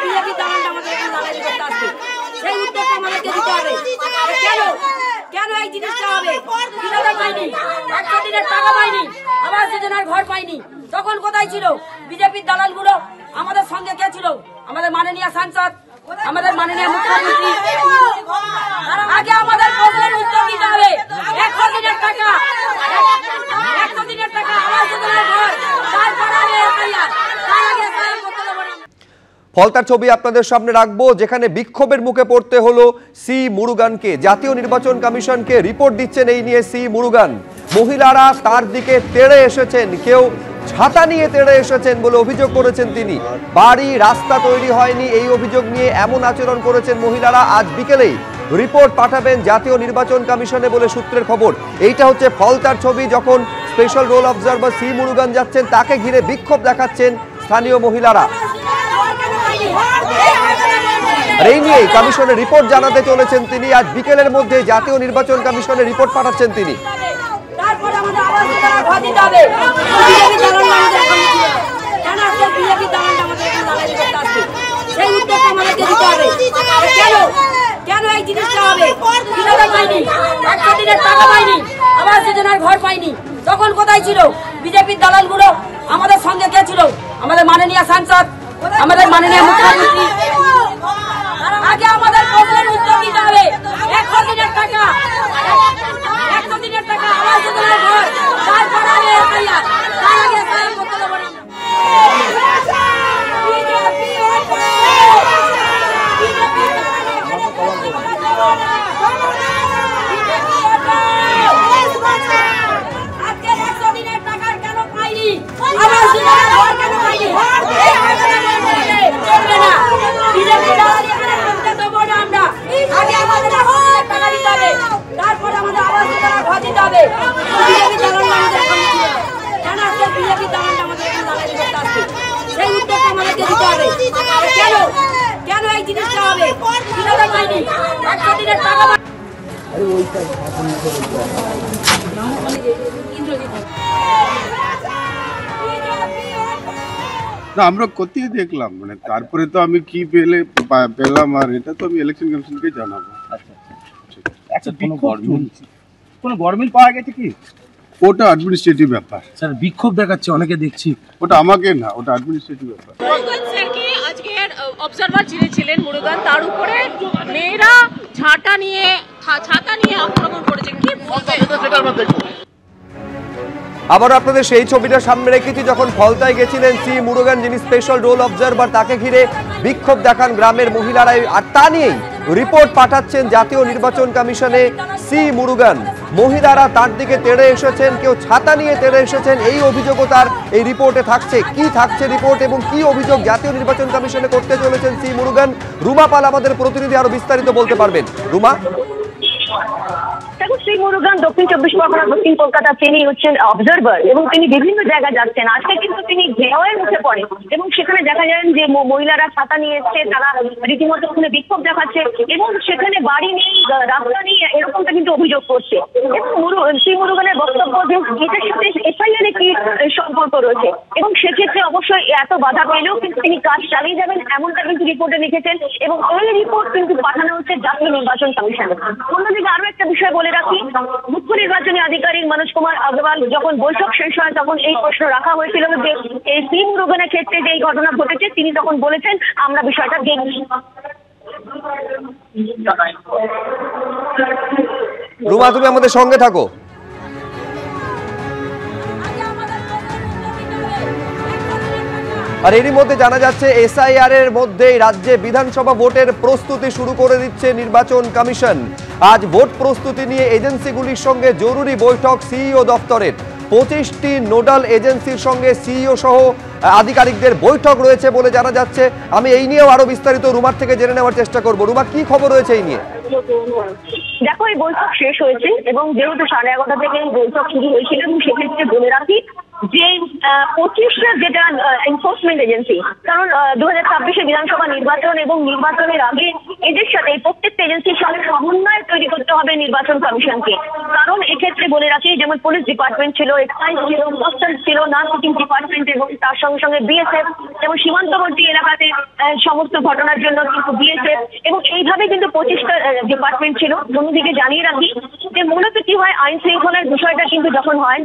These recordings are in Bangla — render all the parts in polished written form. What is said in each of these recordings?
বিজেপি দালালটা আমাদের এখানে দালালি করতে আসবে, সেই উদ্যোগটা আমাদেরকে দিতে হবে। কেন এই জিনিসটা হবে? কিভাবে পাইনি? 100 দিনের টাকা পাইনি, আবাস যোজনার ঘর পাইনি। তখন কোথায় ছিল বিজেপির দালালগুলো? আমাদের সঙ্গে কে ছিল? আমাদের মাননীয় সাংসদ, আমাদের মাননীয় মুখ্যমন্ত্রী। আগে আমাদের প্রশ্নের উত্তর দিতে হবে। 100 দিনের টাকা, 100 দিনের টাকা আবাস যোজনার ঘর, তারপরে আমি এফআইআর, তার আগে এফআইআর করতে দেব না। ফলতার ছবি আপনাদের সামনে রাখবো, যেখানে বিক্ষোভের মুখে পড়তে হলো সি মুরুগানকে। জাতীয় নির্বাচন কমিশনকে রিপোর্ট দিচ্ছেন এই নিয়ে সি মুরুগান। মহিলারা তার দিকে তেড়ে এসেছেন, কেউ ছাতা নিয়ে তেড়ে এসেছেন বলে অভিযোগ করেছেন তিনি। বাড়ি রাস্তা তৈরি হয়নি এই অভিযোগ নিয়ে এমন আচরণ করেছেন মহিলারা। আজ বিকেলেই রিপোর্ট পাঠাবেন জাতীয় নির্বাচন কমিশনে বলে সূত্রের খবর। এইটা হচ্ছে ফলতার ছবি, যখন special roll observer C Murugan যাচ্ছেন, তাকে ঘিরে বিক্ষোভ দেখাচ্ছেন স্থানীয় মহিলারা। আর এই নিয়ে কমিশনের রিপোর্ট জানাতে চলেছেন তিনি। আজ বিকেলের মধ্যে জাতীয় নির্বাচন কমিশনের রিপোর্ট পাঠাচ্ছেন তিনি। কেন এই জিনিসটা হবে? কিভাবে পাইনি? 100 দিনের টাকা পাইনি, আবাস যোজনার ঘর পাইনি। তখন কোথায় ছিল বিজেপির দালালগুলো? আমাদের সঙ্গে কে ছিল? আমাদের মাননীয় সাংসদ, আমাদের মাননীয় মুখ্যমন্ত্রী। আগে আমাদের প্রশ্নের উত্তর দিতে হবে। 100 দিনের টাকা, 100 দিনের টাকা আবাস যোজনার ঘর, তারপরে আমি এফআইআর, তার আগে এফআইআর করতে দেব না। আজকে 100 দিনের টাকার কেন পাইনি? আবাস যোজনার ঘর কেন পাইনি? চলবে না। বিজেপি দালালি এখানে করতে দেবো না আমরা। আগে আমাদের 100 দিনের টাকা দিতে হবে, তারপরে আমাদের আবাস যোজনার ঘর দিতে হবে। বিজেপি দালালটা আমাদের এখানে ছিল। কেন আজকে বিজেপি দালালটা আমাদের এখানে দালালি করতে আসবে, সেই উদ্যোগটা আমাদেরকে দিতে হবে। কেন এই জিনিসটা হবে? কিভাবে পাইনি? 100 দিনের টাকা না, আমরা কোথায় দেখলাম, মানে তারপরে তো আমি কি পেলাম, আর এটা তো আমি ইলেকশন কমিশনকে জানাবো। আচ্ছা, কোনো গভর্নমেন্ট পাওয়া গেছে কি? ওটা অ্যাডমিনিস্ট্রেটিভ ব্যাপার স্যার, বিক্ষোভ দেখাচ্ছে অনেকে দেখছি। ওটা আমাকে না, ওটা অ্যাডমিনিস্ট্রেটিভ ব্যাপার। স্যারকে আজকের অবজারভার যিনি ছিলেন মুরুগান, তার উপরে মেয়েরা ছাতা নিয়ে আক্রমণ করেছে, কি বলবেন? আবার আপনাদের সেই ছবিটা সামনে রেখেছি, যখন ফলতায় গেছিলেন সি মুরুগান, যিনি স্পেশাল রোল অবজারভার, তাকে ঘিরে বিক্ষোভ দেখান গ্রামের মহিলারা। আর তা নিয়েই রিপোর্ট পাঠাচ্ছেন জাতীয় নির্বাচন কমিশনে সি মুরুগান। মহিলারা তার দিকে তেড়ে এসেছেন, কেউ ছাতা নিয়ে তেড়ে এসেছেন, এই অভিযোগও তার এই রিপোর্টে থাকছে। কি থাকছে রিপোর্ট এবং কি অভিযোগ জাতীয় নির্বাচন কমিশনে করতে চলেছেন সি মুরুগান, রুমা পাল আমাদের প্রতিনিধি আরো বিস্তারিত বলতে পারবেন। রুমা। দেখো, সি মুরুগান দক্ষিণ 24 পরগনা, দক্ষিণ কলকাতা, তিনি হচ্ছেন অবজারভার এবং তিনি বিভিন্ন জায়গায় যাচ্ছেন। আজকে কিন্তু তিনি ঘেরাওয়ের মুখে পড়ে এবং সেখানে দেখা যায় যে মহিলারা ছাতা নিয়ে এসছে, তারা রীতিমতো ওখানে বিক্ষোভ দেখাচ্ছে এবং সেখানে বাড়ি নেই, রাস্তা নেই, এরকমটা কিন্তু অভিযোগ করছে। এবং সি মুরুগানের বক্তব্য যে এটার সাথে এফআইআর কি সম্পর্ক রয়েছে এবং সেক্ষেত্রে অবশ্যই এত বাধা পেলেও কিন্তু তিনি কাজ চালিয়ে যাবেন, এমনটা কিন্তু রিপোর্টে লিখেছেন এবং এই রিপোর্ট কিন্তু পাঠানো হচ্ছে জাতীয় নির্বাচন কমিশনে। অন্যদিকে আরো একটা বিষয় বলে রাখি, মুখ্য নির্বাচনী আধিকারিক মনোজ কুমার আগরওয়াল যখন বৈঠক শেষ হয় তখন এই প্রশ্ন রাখা হয়েছিল যে এই সি মুরুগানের ক্ষেত্রে যে এই ঘটনা ঘটেছে, তিনি তখন বলেছেন আমরা বিষয়টা দেখছি। রুমা, তুমি আমাদের সঙ্গে থাকো। আর এরই মধ্যে জানা যাচ্ছে এসআইআর এর মধ্যেই রাজ্যে বিধানসভা ভোটের প্রস্তুতি শুরু করে দিচ্ছে নির্বাচন কমিশন। আজ ভোট প্রস্তুতি নিয়ে এজেন্সিগুলির সঙ্গে জরুরি বৈঠক সিইও দপ্তরের। 25টি নোডাল এজেন্সির সঙ্গে সিইও সহ আধিকারিকদের বৈঠক রয়েছে বলে জানা যাচ্ছে। আমি এই নিয়েও আরো বিস্তারিত রুমার থেকে জেনে নেওয়ার চেষ্টা করব। রুমা, কি খবর রয়েছে এই নিয়ে? দেখো, এই বৈঠক শেষ হয়েছে এবং যেহেতু 11:30 থেকে এই বৈঠক শুরু হয়েছিল এবং সেক্ষেত্রে বলে রাখি যে 25 যেটা এনফোর্সমেন্ট এজেন্সি, কারণ 2026 বিধানসভা নির্বাচন এবং নির্বাচনের আগে এদের সাথে প্রত্যেকটা এজেন্সির সঙ্গে সমন্বয় তৈরি করতে হবে নির্বাচন কমিশনকে। কারণ এক্ষেত্রে বলে রাখি, যেমন পুলিশ ডিপার্টমেন্ট ছিল, এক্সাইজ ছিল, কাস্টমস ছিল, নার্কোটিক্স ডিপার্টমেন্ট এবং তার সঙ্গে সঙ্গে বিএসএফ, যেমন সীমান্তবর্তী এলাকাতে সমস্ত ঘটনার জন্য কিন্তু বিএসএফ, এবং এইভাবে কিন্তু 25টা ডিপার্টমেন্ট ছিল। অন্যদিকে জানিয়ে রাখি যে মূলত কি হয়, আইন শৃঙ্খলার বিষয়টা কিন্তু যখন হয়,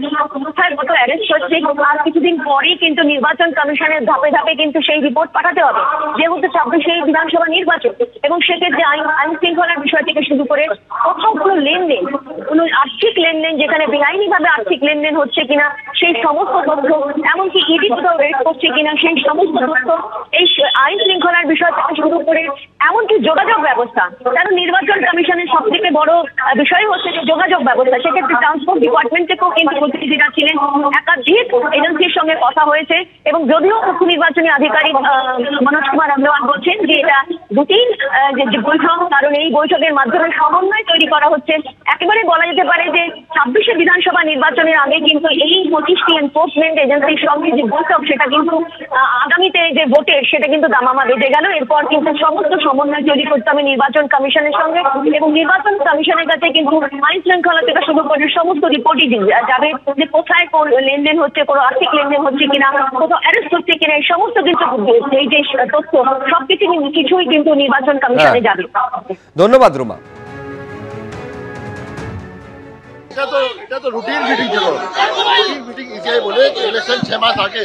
কোথায় কত অ্যারেস্ট হচ্ছে, আর কিছুদিন পরেই কিন্তু নির্বাচন কমিশনের ধাপে ধাপে কিন্তু সেই রিপোর্ট পাঠাতে হবে, যেহেতু 26 বিধানসভা নির্বাচন। এবং সেক্ষেত্রে আইন শৃঙ্খলার বিষয় থেকে শুরু করে কোথাও কোনো লেনদেন, কোনো আর্থিক লেনদেন, যেখানে বেআইনিভাবে আর্থিক লেনদেন হচ্ছে কিনা সেই সমস্ত তথ্য, এমনকি ইডি কোথাও রেড করছে কিনা সেই সমস্ত তথ্য, এই আইন শৃঙ্খলার বিষয় থেকে শুরু করে এমনকি যোগাযোগ ব্যবস্থা। কারণ নির্বাচন কমিশনের সব থেকে বড় বিষয় হচ্ছে যে যোগাযোগ ব্যবস্থা। সেক্ষেত্রে ট্রান্সপোর্ট ডিপার্টমেন্ট থেকেও কিন্তু প্রতিনিধিরা ছিলেন, একাধিক এজেন্সির সঙ্গে কথা হয়েছে। এবং যদিও মুখ্য নির্বাচনী আধিকারিক মনোজ কুমার আগরওয়াল বলছেন যে এটা রুটিন যে বৈঠক, কারণ এই বৈঠকের মাধ্যমে সমন্বয় তৈরি করা হচ্ছে। একেবারে বলা যেতে পারে যে 26 বিধানসভা নির্বাচনের আগে কিন্তু এই 25টি এনফোর্সমেন্ট এজেন্সির সঙ্গে যে বৈঠক, সেটা কিন্তু আগামীতে যে ভোটের সেটা কিন্তু দামামা বেঁধে গেল। এরপর কিন্তু সমস্ত সমন্বয় তৈরি করতে হবে নির্বাচন কমিশনের সঙ্গে, এবং নির্বাচন কমিশনের কাছে কিন্তু আইন শৃঙ্খলা থেকে শুরু করে সমস্ত রিপোর্টই যাবে যে কোথায় কোন লেনদেন হচ্ছে, কোনো আর্থিক লেনদেন হচ্ছে কিনা, কোথাও অ্যারেস্ট হচ্ছে কিনা, এই সমস্ত কিছু এই যে তথ্য কিছুই কিন্তু নির্বাচন কমিশনে যাবে। ধন্যবাদ রুমা। এটা তো রুটিন মিটিং ছিল, রুটিন মিটিং ইসিআই বলে ইলেকশন 6 মাস আগে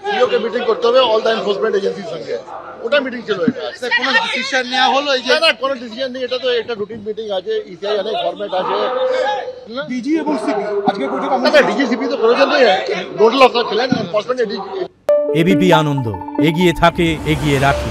সিও কে মিটিং করতে হবে অল দ্য এনফোর্সমেন্ট এজেন্সির সঙ্গে, ওটা মিটিং ছিল। এটা কোনো ডিসিশন নেওয়া হলো? না, কোনো ডিসিশন নেই, এটা তো একটা রুটিন মিটিং আছে, ইসিআই অনেক ফরম্যাট আছে। ডিজি এবং সিপি আজকে ডিজি সিপি তো প্রয়োজন নেই, নোডাল অফিসার ছিলেন এনফোর্সমেন্ট। এবিপি আনন্দ, এগিয়ে থাকে, এগিয়ে রাখে।